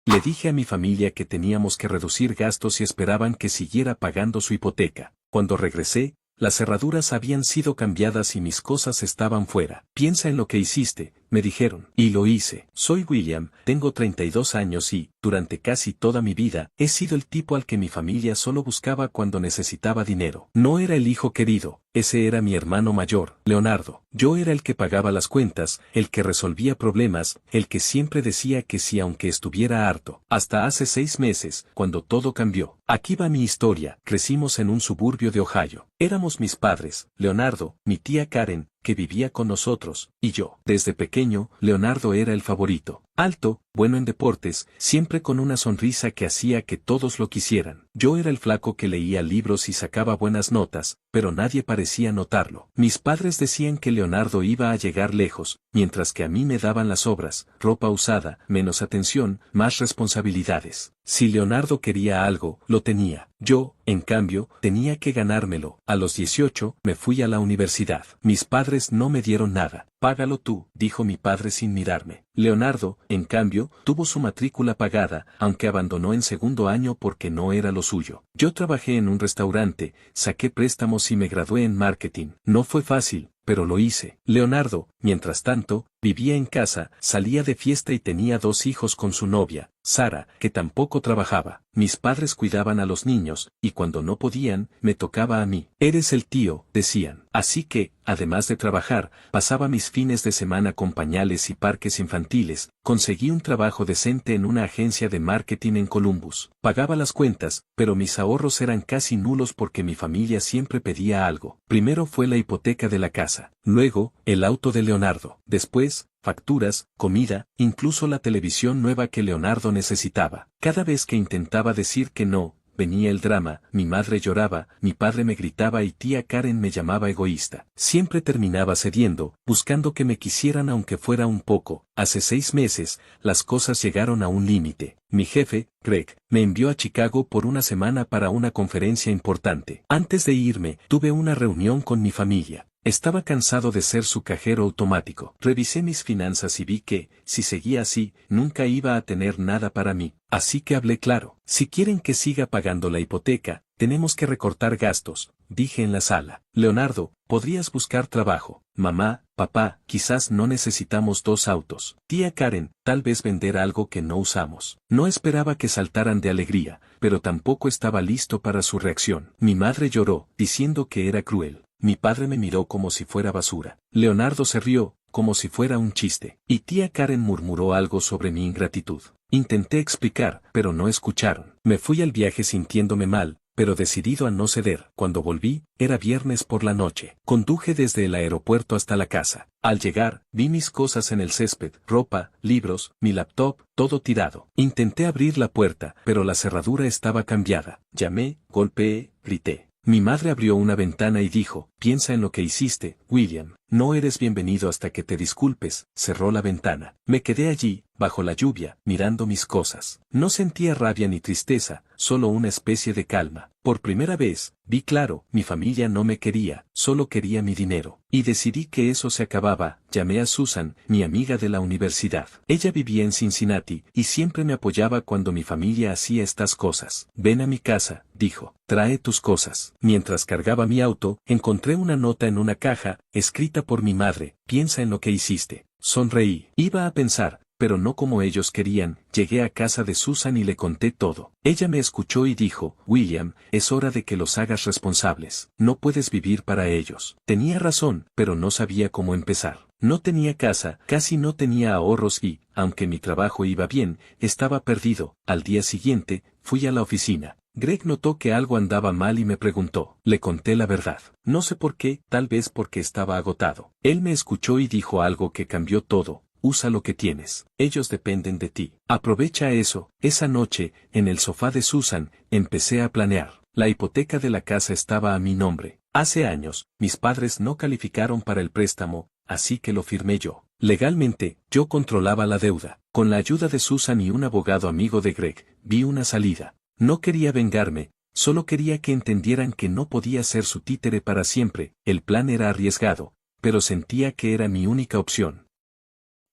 Le dije a mi familia que teníamos que reducir gastos y esperaban que siguiera pagando su hipoteca. Cuando regresé, las cerraduras habían sido cambiadas y mis cosas estaban fuera. Piensa en lo que hiciste, me dijeron. Y lo hice. Soy William, tengo 32 años y, durante casi toda mi vida, he sido el tipo al que mi familia solo buscaba cuando necesitaba dinero. No era el hijo querido, ese era mi hermano mayor, Leonardo. Yo era el que pagaba las cuentas, el que resolvía problemas, el que siempre decía que sí aunque estuviera harto. Hasta hace 6 meses, cuando todo cambió. Aquí va mi historia. Crecimos en un suburbio de Ohio. Éramos mis padres, Leonardo, mi tía Karen, que vivía con nosotros, y yo. Desde pequeño, Leonardo era el favorito. Alto, bueno en deportes, siempre con una sonrisa que hacía que todos lo quisieran. Yo era el flaco que leía libros y sacaba buenas notas, pero nadie parecía notarlo. Mis padres decían que Leonardo iba a llegar lejos, mientras que a mí me daban las obras, ropa usada, menos atención, más responsabilidades. Si Leonardo quería algo, lo tenía. Yo, en cambio, tenía que ganármelo. A los 18, me fui a la universidad. Mis padres no me dieron nada. Págalo tú, dijo mi padre sin mirarme. Leonardo, en cambio, tuvo su matrícula pagada, aunque abandonó en segundo año porque no era lo suyo. Yo trabajé en un restaurante, saqué préstamos y me gradué en marketing. No fue fácil, pero lo hice. Leonardo, mientras tanto, vivía en casa, salía de fiesta y tenía 2 hijos con su novia, Sara, que tampoco trabajaba. Mis padres cuidaban a los niños, y cuando no podían, me tocaba a mí. Eres el tío, decían. Así que, además de trabajar, pasaba mis fines de semana con pañales y parques infantiles, conseguí un trabajo decente en una agencia de marketing en Columbus. Pagaba las cuentas, pero mis ahorros eran casi nulos porque mi familia siempre pedía algo. Primero fue la hipoteca de la casa, luego, el auto de Leonardo, después, facturas, comida, incluso la televisión nueva que Leonardo necesitaba. Cada vez que intentaba decir que no, venía el drama, mi madre lloraba, mi padre me gritaba y tía Karen me llamaba egoísta. Siempre terminaba cediendo, buscando que me quisieran aunque fuera un poco. Hace 6 meses, las cosas llegaron a un límite. Mi jefe, Greg, me envió a Chicago por una semana para una conferencia importante. Antes de irme, tuve una reunión con mi familia. Estaba cansado de ser su cajero automático. Revisé mis finanzas y vi que, si seguía así, nunca iba a tener nada para mí. Así que hablé claro. Si quieren que siga pagando la hipoteca, tenemos que recortar gastos, dije en la sala. Leonardo, podrías buscar trabajo. Mamá, papá, quizás no necesitamos 2 autos. Tía Karen, tal vez vender algo que no usamos. No esperaba que saltaran de alegría, pero tampoco estaba listo para su reacción. Mi madre lloró, diciendo que era cruel. Mi padre me miró como si fuera basura. Leonardo se rió, como si fuera un chiste. Y tía Karen murmuró algo sobre mi ingratitud. Intenté explicar, pero no escucharon. Me fui al viaje sintiéndome mal, pero decidido a no ceder. Cuando volví, era viernes por la noche. Conduje desde el aeropuerto hasta la casa. Al llegar, vi mis cosas en el césped, ropa, libros, mi laptop, todo tirado. Intenté abrir la puerta, pero la cerradura estaba cambiada. Llamé, golpeé, grité. Mi madre abrió una ventana y dijo, piensa en lo que hiciste, William. No eres bienvenido hasta que te disculpes. Cerró la ventana. Me quedé allí, bajo la lluvia, mirando mis cosas. No sentía rabia ni tristeza, solo una especie de calma. Por primera vez, vi claro, mi familia no me quería, solo quería mi dinero. Y decidí que eso se acababa. Llamé a Susan, mi amiga de la universidad. Ella vivía en Cincinnati, y siempre me apoyaba cuando mi familia hacía estas cosas. Ven a mi casa, dijo. Trae tus cosas. Mientras cargaba mi auto, encontré una nota en una caja, escrita por mi madre. Piensa en lo que hiciste. Sonreí. Iba a pensar, pero no como ellos querían. Llegué a casa de Susan y le conté todo. Ella me escuchó y dijo, William, es hora de que los hagas responsables. No puedes vivir para ellos. Tenía razón, pero no sabía cómo empezar. No tenía casa, casi no tenía ahorros y, aunque mi trabajo iba bien, estaba perdido. Al día siguiente, fui a la oficina. Greg notó que algo andaba mal y me preguntó. Le conté la verdad. No sé por qué, tal vez porque estaba agotado. Él me escuchó y dijo algo que cambió todo. Usa lo que tienes. Ellos dependen de ti. Aprovecha eso. Esa noche, en el sofá de Susan, empecé a planear. La hipoteca de la casa estaba a mi nombre. Hace años, mis padres no calificaron para el préstamo, así que lo firmé yo. Legalmente, yo controlaba la deuda. Con la ayuda de Susan y un abogado amigo de Greg, vi una salida. No quería vengarme, solo quería que entendieran que no podía ser su títere para siempre. El plan era arriesgado, pero sentía que era mi única opción.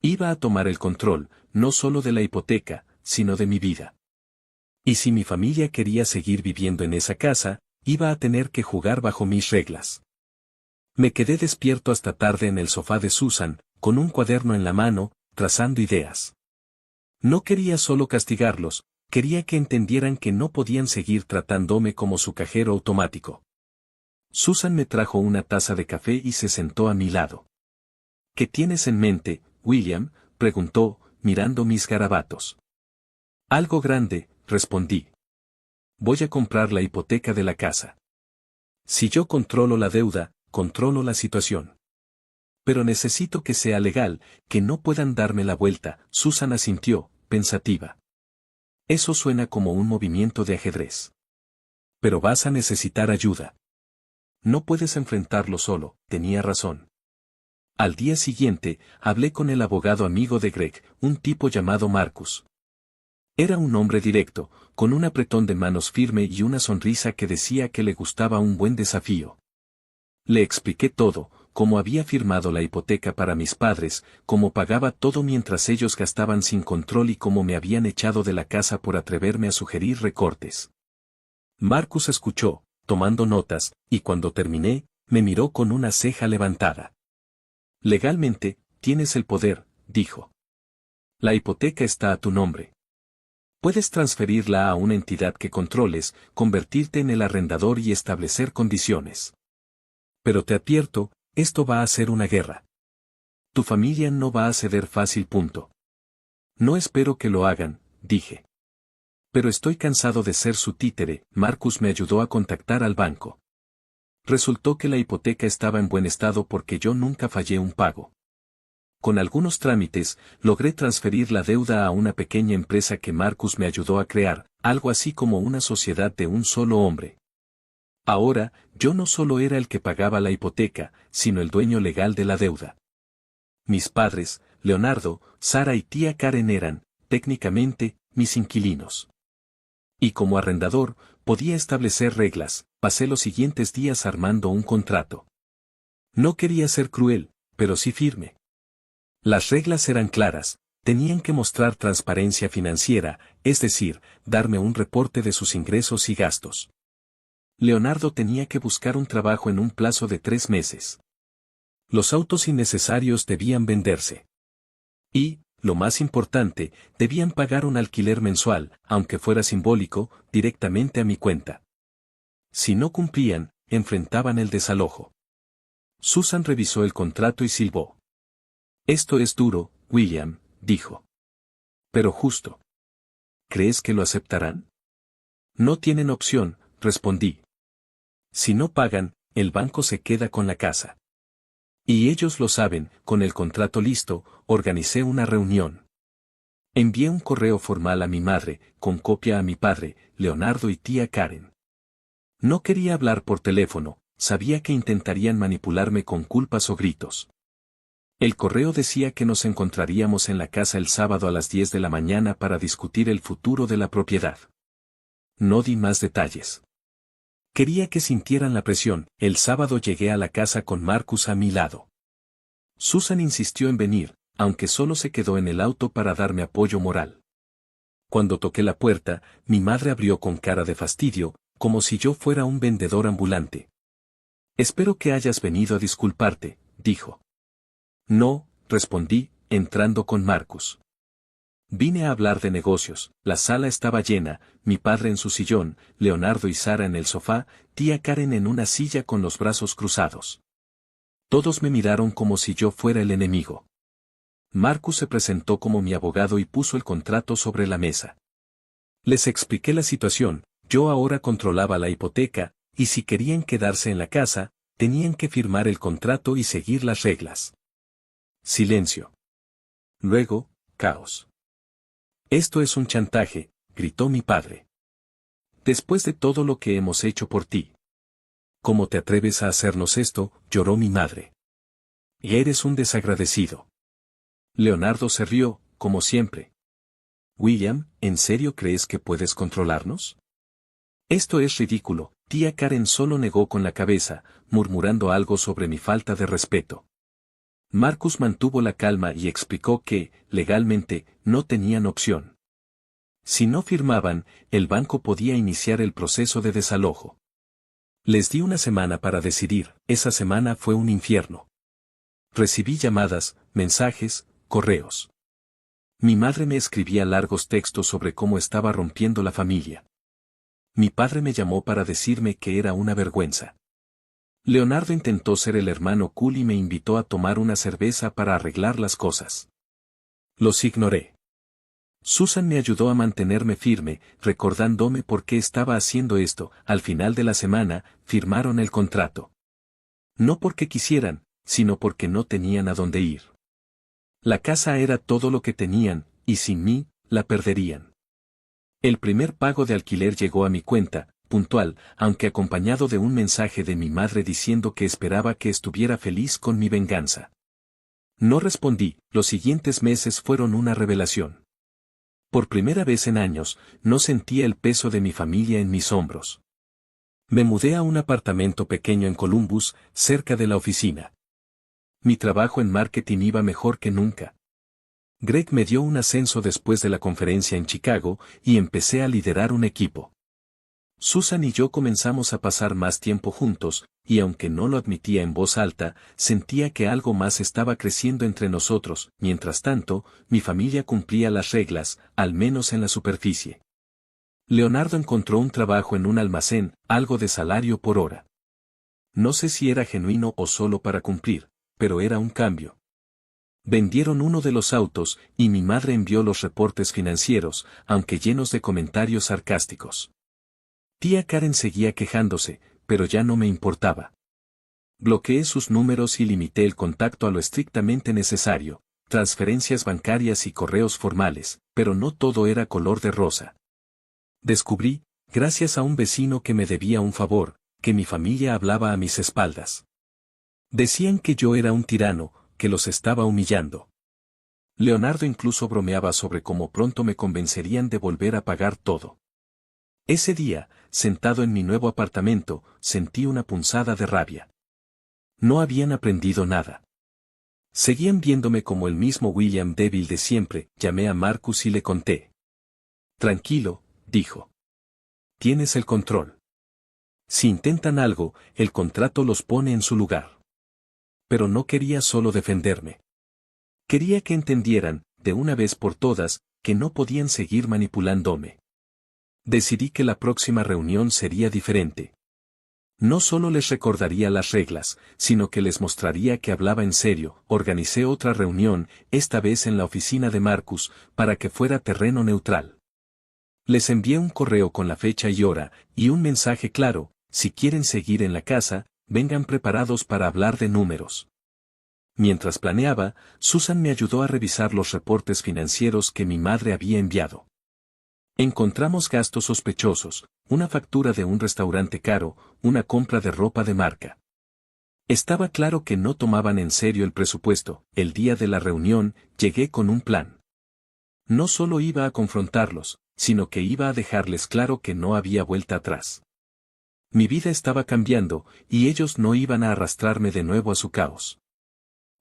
Iba a tomar el control, no solo de la hipoteca, sino de mi vida. Y si mi familia quería seguir viviendo en esa casa, iba a tener que jugar bajo mis reglas. Me quedé despierto hasta tarde en el sofá de Susan, con un cuaderno en la mano, trazando ideas. No quería solo castigarlos, quería que entendieran que no podían seguir tratándome como su cajero automático. Susan me trajo una taza de café y se sentó a mi lado. ¿Qué tienes en mente, William?, preguntó, mirando mis garabatos. Algo grande, respondí. Voy a comprar la hipoteca de la casa. Si yo controlo la deuda, controlo la situación. Pero necesito que sea legal, que no puedan darme la vuelta. Susan asintió, pensativa. Eso suena como un movimiento de ajedrez. Pero vas a necesitar ayuda. No puedes enfrentarlo solo, tenía razón. Al día siguiente, hablé con el abogado amigo de Greg, un tipo llamado Marcus. Era un hombre directo, con un apretón de manos firme y una sonrisa que decía que le gustaba un buen desafío. Le expliqué todo, cómo había firmado la hipoteca para mis padres, cómo pagaba todo mientras ellos gastaban sin control y cómo me habían echado de la casa por atreverme a sugerir recortes. Marcus escuchó, tomando notas, y cuando terminé, me miró con una ceja levantada. Legalmente, tienes el poder, dijo. La hipoteca está a tu nombre. Puedes transferirla a una entidad que controles, convertirte en el arrendador y establecer condiciones. Pero te advierto, esto va a ser una guerra. Tu familia no va a ceder fácil. No espero que lo hagan, dije. Pero estoy cansado de ser su títere. Marcus me ayudó a contactar al banco. Resultó que la hipoteca estaba en buen estado porque yo nunca fallé un pago. Con algunos trámites, logré transferir la deuda a una pequeña empresa que Marcus me ayudó a crear, algo así como una sociedad de un solo hombre. Ahora, yo no solo era el que pagaba la hipoteca, sino el dueño legal de la deuda. Mis padres, Leonardo, Sara y tía Karen eran, técnicamente, mis inquilinos. Y como arrendador, podía establecer reglas. Pasé los siguientes días armando un contrato. No quería ser cruel, pero sí firme. Las reglas eran claras, tenían que mostrar transparencia financiera, es decir, darme un reporte de sus ingresos y gastos. Leonardo tenía que buscar un trabajo en un plazo de 3 meses. Los autos innecesarios debían venderse. Y, lo más importante, debían pagar un alquiler mensual, aunque fuera simbólico, directamente a mi cuenta. Si no cumplían, enfrentaban el desalojo. Susan revisó el contrato y silbó. Esto es duro, William, dijo. Pero justo. ¿Crees que lo aceptarán? No tienen opción, respondí. Si no pagan, el banco se queda con la casa. Y ellos lo saben. Con el contrato listo, organicé una reunión. Envié un correo formal a mi madre, con copia a mi padre, Leonardo y tía Karen. No quería hablar por teléfono, sabía que intentarían manipularme con culpas o gritos. El correo decía que nos encontraríamos en la casa el sábado a las 10 de la mañana para discutir el futuro de la propiedad. No di más detalles. Quería que sintieran la presión. El sábado llegué a la casa con Marcus a mi lado. Susan insistió en venir, aunque solo se quedó en el auto para darme apoyo moral. Cuando toqué la puerta, mi madre abrió con cara de fastidio, como si yo fuera un vendedor ambulante. Espero que hayas venido a disculparte, dijo. No, respondí, entrando con Marcus. Vine a hablar de negocios. La sala estaba llena, mi padre en su sillón, Leonardo y Sara en el sofá, tía Karen en una silla con los brazos cruzados. Todos me miraron como si yo fuera el enemigo. Marcus se presentó como mi abogado y puso el contrato sobre la mesa. Les expliqué la situación, yo ahora controlaba la hipoteca, y si querían quedarse en la casa, tenían que firmar el contrato y seguir las reglas. Silencio. Luego, caos. Esto es un chantaje, gritó mi padre. Después de todo lo que hemos hecho por ti. ¿Cómo te atreves a hacernos esto?, lloró mi madre. Y eres un desagradecido. Leonardo se rió, como siempre. William, ¿en serio crees que puedes controlarnos? Esto es ridículo. Tía Karen solo negó con la cabeza, murmurando algo sobre mi falta de respeto. Marcus mantuvo la calma y explicó que, legalmente, no tenían opción. Si no firmaban, el banco podía iniciar el proceso de desalojo. Les di una semana para decidir. Esa semana fue un infierno. Recibí llamadas, mensajes, correos. Mi madre me escribía largos textos sobre cómo estaba rompiendo la familia. Mi padre me llamó para decirme que era una vergüenza. Leonardo intentó ser el hermano cool y me invitó a tomar una cerveza para arreglar las cosas. Los ignoré. Susan me ayudó a mantenerme firme, recordándome por qué estaba haciendo esto. Al final de la semana, firmaron el contrato. No porque quisieran, sino porque no tenían a dónde ir. La casa era todo lo que tenían, y sin mí, la perderían. El primer pago de alquiler llegó a mi cuenta, puntual, aunque acompañado de un mensaje de mi madre diciendo que esperaba que estuviera feliz con mi venganza. No respondí. Los siguientes meses fueron una revelación. Por primera vez en años, no sentía el peso de mi familia en mis hombros. Me mudé a un apartamento pequeño en Columbus, cerca de la oficina. Mi trabajo en marketing iba mejor que nunca. Greg me dio un ascenso después de la conferencia en Chicago, y empecé a liderar un equipo. Susan y yo comenzamos a pasar más tiempo juntos, y aunque no lo admitía en voz alta, sentía que algo más estaba creciendo entre nosotros. Mientras tanto, mi familia cumplía las reglas, al menos en la superficie. Leonardo encontró un trabajo en un almacén, algo de salario por hora. No sé si era genuino o solo para cumplir, pero era un cambio. Vendieron uno de los autos, y mi madre envió los reportes financieros, aunque llenos de comentarios sarcásticos. Tía Karen seguía quejándose, pero ya no me importaba. Bloqueé sus números y limité el contacto a lo estrictamente necesario, transferencias bancarias y correos formales, pero no todo era color de rosa. Descubrí, gracias a un vecino que me debía un favor, que mi familia hablaba a mis espaldas. Decían que yo era un tirano, que los estaba humillando. Leonardo incluso bromeaba sobre cómo pronto me convencerían de volver a pagar todo. Ese día, sentado en mi nuevo apartamento, sentí una punzada de rabia. No habían aprendido nada. Seguían viéndome como el mismo William débil de siempre. Llamé a Marcus y le conté. Tranquilo, dijo. Tienes el control. Si intentan algo, el contrato los pone en su lugar. Pero no quería solo defenderme. Quería que entendieran, de una vez por todas, que no podían seguir manipulándome. Decidí que la próxima reunión sería diferente. No solo les recordaría las reglas, sino que les mostraría que hablaba en serio. Organicé otra reunión, esta vez en la oficina de Marcus, para que fuera terreno neutral. Les envié un correo con la fecha y hora, y un mensaje claro: si quieren seguir en la casa, vengan preparados para hablar de números. Mientras planeaba, Susan me ayudó a revisar los reportes financieros que mi madre había enviado. Encontramos gastos sospechosos, una factura de un restaurante caro, una compra de ropa de marca. Estaba claro que no tomaban en serio el presupuesto. El día de la reunión, llegué con un plan. No solo iba a confrontarlos, sino que iba a dejarles claro que no había vuelta atrás. Mi vida estaba cambiando, y ellos no iban a arrastrarme de nuevo a su caos.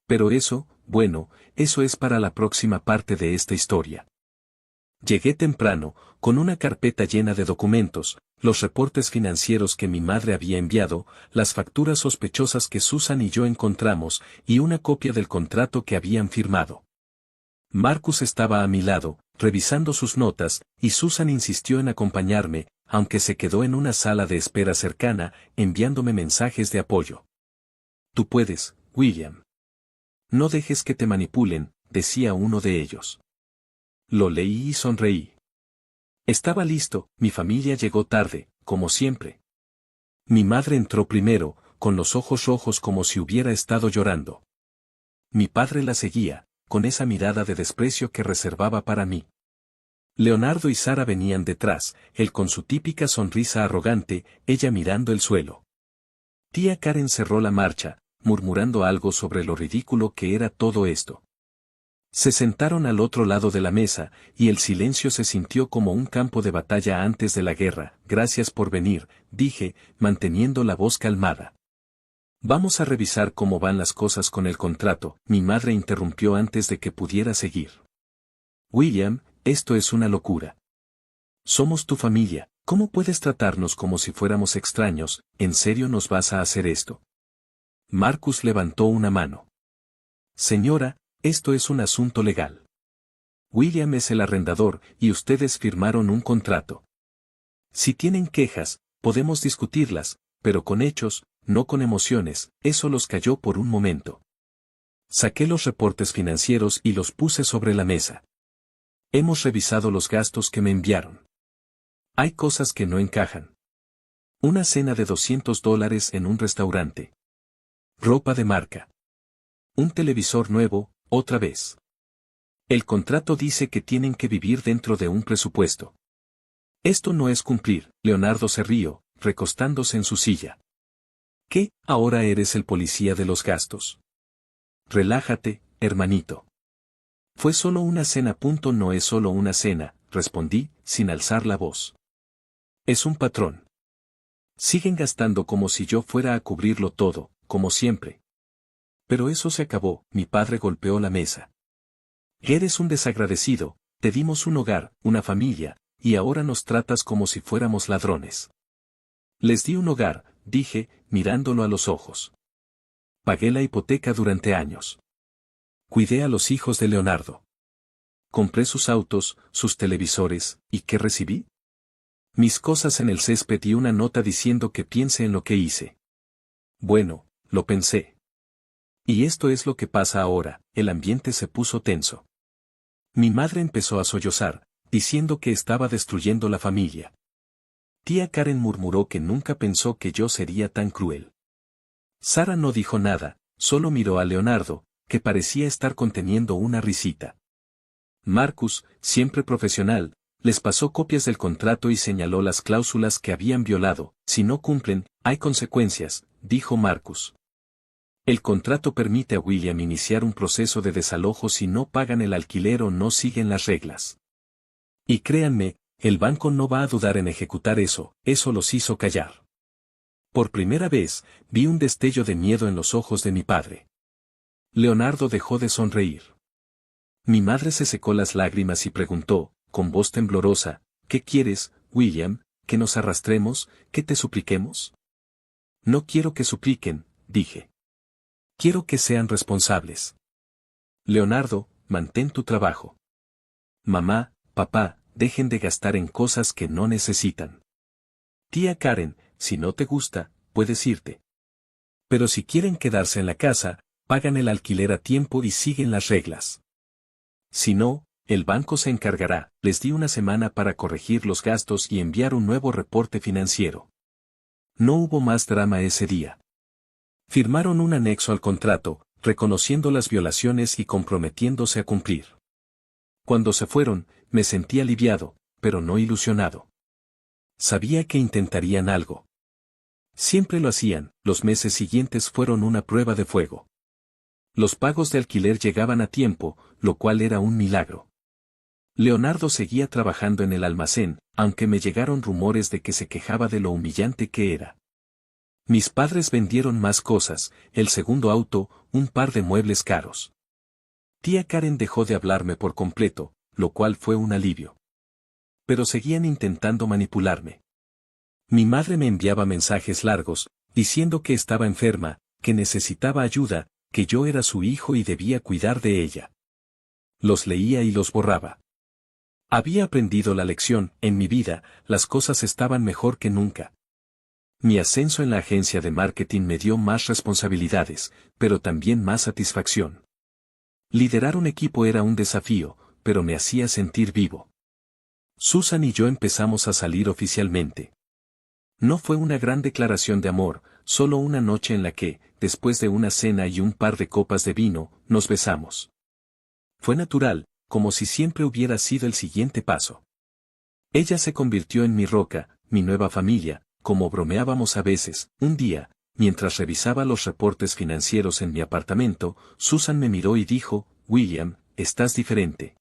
Pero eso, bueno, eso es para la próxima parte de esta historia. Llegué temprano, con una carpeta llena de documentos, los reportes financieros que mi madre había enviado, las facturas sospechosas que Susan y yo encontramos, y una copia del contrato que habían firmado. Marcus estaba a mi lado, revisando sus notas, y Susan insistió en acompañarme, aunque se quedó en una sala de espera cercana, enviándome mensajes de apoyo. Tú puedes, William. No dejes que te manipulen, decía uno de ellos. Lo leí y sonreí. Estaba listo. Mi familia llegó tarde, como siempre. Mi madre entró primero, con los ojos rojos como si hubiera estado llorando. Mi padre la seguía, con esa mirada de desprecio que reservaba para mí. Leonardo y Sara venían detrás, él con su típica sonrisa arrogante, ella mirando el suelo. Tía Karen cerró la marcha, murmurando algo sobre lo ridículo que era todo esto. Se sentaron al otro lado de la mesa, y el silencio se sintió como un campo de batalla antes de la guerra. Gracias por venir, dije, manteniendo la voz calmada. Vamos a revisar cómo van las cosas con el contrato. Mi madre interrumpió antes de que pudiera seguir. William, esto es una locura. Somos tu familia, ¿cómo puedes tratarnos como si fuéramos extraños? ¿En serio nos vas a hacer esto? Marcus levantó una mano. Señora, esto es un asunto legal. William es el arrendador y ustedes firmaron un contrato. Si tienen quejas, podemos discutirlas, pero con hechos, no con emociones. Eso los calló por un momento. Saqué los reportes financieros y los puse sobre la mesa. Hemos revisado los gastos que me enviaron. Hay cosas que no encajan. Una cena de $200 en un restaurante. Ropa de marca. Un televisor nuevo, otra vez. El contrato dice que tienen que vivir dentro de un presupuesto. Esto no es cumplir. Leonardo se rió, recostándose en su silla. ¿Qué? ¿Ahora eres el policía de los gastos? Relájate, hermanito. Fue solo una cena. No es solo una cena, respondí, sin alzar la voz. Es un patrón. Siguen gastando como si yo fuera a cubrirlo todo, como siempre. Pero eso se acabó. Mi padre golpeó la mesa. Eres un desagradecido, te dimos un hogar, una familia, y ahora nos tratas como si fuéramos ladrones. Les di un hogar, dije, mirándolo a los ojos. Pagué la hipoteca durante años. Cuidé a los hijos de Leonardo. Compré sus autos, sus televisores, ¿y qué recibí? Mis cosas en el césped y una nota diciendo que piense en lo que hice. Bueno, lo pensé. Y esto es lo que pasa ahora. El ambiente se puso tenso. Mi madre empezó a sollozar, diciendo que estaba destruyendo la familia. Tía Karen murmuró que nunca pensó que yo sería tan cruel. Sara no dijo nada, solo miró a Leonardo, que parecía estar conteniendo una risita. Marcus, siempre profesional, les pasó copias del contrato y señaló las cláusulas que habían violado. Si no cumplen, hay consecuencias, dijo Marcus. El contrato permite a William iniciar un proceso de desalojo si no pagan el alquiler o no siguen las reglas. Y créanme, el banco no va a dudar en ejecutar eso los hizo callar. Por primera vez, vi un destello de miedo en los ojos de mi padre. Leonardo dejó de sonreír. Mi madre se secó las lágrimas y preguntó, con voz temblorosa, ¿qué quieres, William? ¿Que nos arrastremos? ¿Que te supliquemos? No quiero que supliquen, dije. Quiero que sean responsables. Leonardo, mantén tu trabajo. Mamá, papá, dejen de gastar en cosas que no necesitan. Tía Karen, si no te gusta, puedes irte. Pero si quieren quedarse en la casa, pagan el alquiler a tiempo y siguen las reglas. Si no, el banco se encargará. Les di una semana para corregir los gastos y enviar un nuevo reporte financiero. No hubo más drama ese día. Firmaron un anexo al contrato, reconociendo las violaciones y comprometiéndose a cumplir. Cuando se fueron, me sentí aliviado, pero no ilusionado. Sabía que intentarían algo. Siempre lo hacían. Los meses siguientes fueron una prueba de fuego. Los pagos de alquiler llegaban a tiempo, lo cual era un milagro. Leonardo seguía trabajando en el almacén, aunque me llegaron rumores de que se quejaba de lo humillante que era. Mis padres vendieron más cosas, el segundo auto, un par de muebles caros. Tía Karen dejó de hablarme por completo, lo cual fue un alivio. Pero seguían intentando manipularme. Mi madre me enviaba mensajes largos, diciendo que estaba enferma, que necesitaba ayuda, que yo era su hijo y debía cuidar de ella. Los leía y los borraba. Había aprendido la lección. En mi vida, las cosas estaban mejor que nunca. Mi ascenso en la agencia de marketing me dio más responsabilidades, pero también más satisfacción. Liderar un equipo era un desafío, pero me hacía sentir vivo. Susan y yo empezamos a salir oficialmente. No fue una gran declaración de amor, solo una noche en la que, después de una cena y un par de copas de vino, nos besamos. Fue natural, como si siempre hubiera sido el siguiente paso. Ella se convirtió en mi roca, mi nueva familia, como bromeábamos a veces. Un día, mientras revisaba los reportes financieros en mi apartamento, Susan me miró y dijo, William, estás diferente.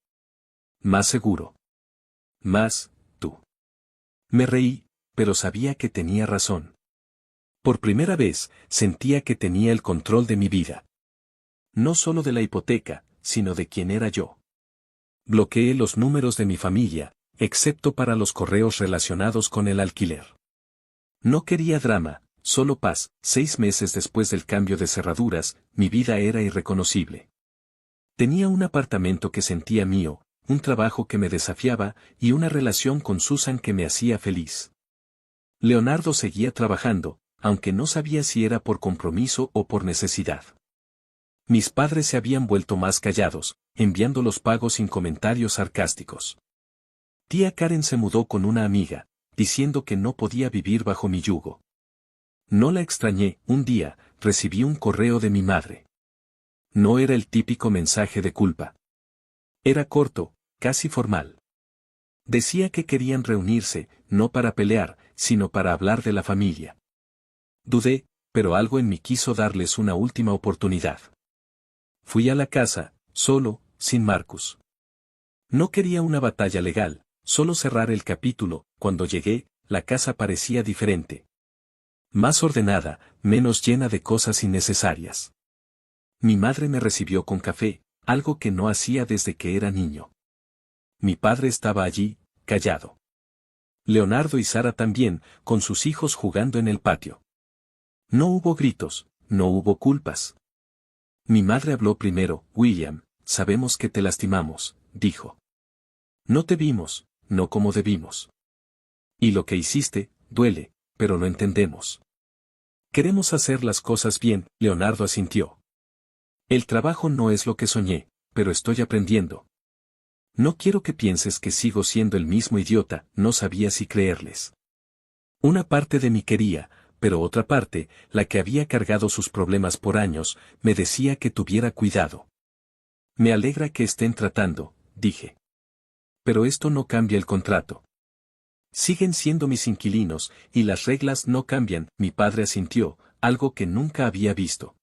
Más seguro. Más, tú. Me reí, pero sabía que tenía razón. Por primera vez, sentía que tenía el control de mi vida. No solo de la hipoteca, sino de quién era yo. Bloqueé los números de mi familia, excepto para los correos relacionados con el alquiler. No quería drama, solo paz. 6 meses después del cambio de cerraduras, mi vida era irreconocible. Tenía un apartamento que sentía mío, un trabajo que me desafiaba y una relación con Susan que me hacía feliz. Leonardo seguía trabajando, aunque no sabía si era por compromiso o por necesidad. Mis padres se habían vuelto más callados, enviando los pagos sin comentarios sarcásticos. Tía Karen se mudó con una amiga, diciendo que no podía vivir bajo mi yugo. No la extrañé. Un día, recibí un correo de mi madre. No era el típico mensaje de culpa. Era corto, casi formal. Decía que querían reunirse, no para pelear, sino para hablar de la familia. Dudé, pero algo en mí quiso darles una última oportunidad. Fui a la casa, solo, sin Marcus. No quería una batalla legal, solo cerrar el capítulo. Cuando llegué, la casa parecía diferente. Más ordenada, menos llena de cosas innecesarias. Mi madre me recibió con café, algo que no hacía desde que era niño. Mi padre estaba allí, callado. Leonardo y Sara también, con sus hijos jugando en el patio. No hubo gritos, no hubo culpas. Mi madre habló primero. William, sabemos que te lastimamos, dijo. No te vimos, no como debimos. Y lo que hiciste, duele, pero lo entendemos. Queremos hacer las cosas bien. Leonardo asintió. El trabajo no es lo que soñé, pero estoy aprendiendo. No quiero que pienses que sigo siendo el mismo idiota. No sabía si creerles. Una parte de mí quería, pero otra parte, la que había cargado sus problemas por años, me decía que tuviera cuidado. Me alegra que estén tratando, dije. Pero esto no cambia el contrato. Siguen siendo mis inquilinos, y las reglas no cambian. Mi padre asintió, algo que nunca había visto.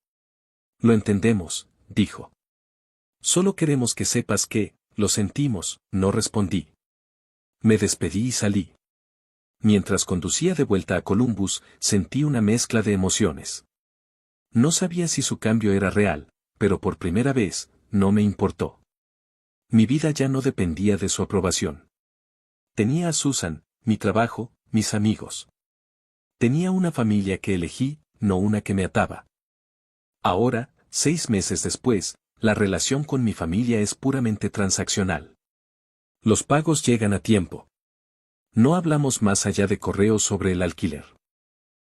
Lo entendemos, dijo. Solo queremos que sepas que, lo sentimos. No respondí. Me despedí y salí. Mientras conducía de vuelta a Columbus, sentí una mezcla de emociones. No sabía si su cambio era real, pero por primera vez, no me importó. Mi vida ya no dependía de su aprobación. Tenía a Susan, mi trabajo, mis amigos. Tenía una familia que elegí, no una que me ataba. Ahora, 6 meses después, la relación con mi familia es puramente transaccional. Los pagos llegan a tiempo. No hablamos más allá de correos sobre el alquiler.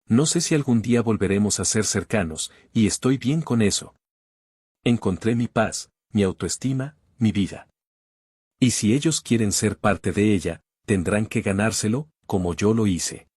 No sé si algún día volveremos a ser cercanos, y estoy bien con eso. Encontré mi paz, mi autoestima, mi vida. Y si ellos quieren ser parte de ella, tendrán que ganárselo, como yo lo hice.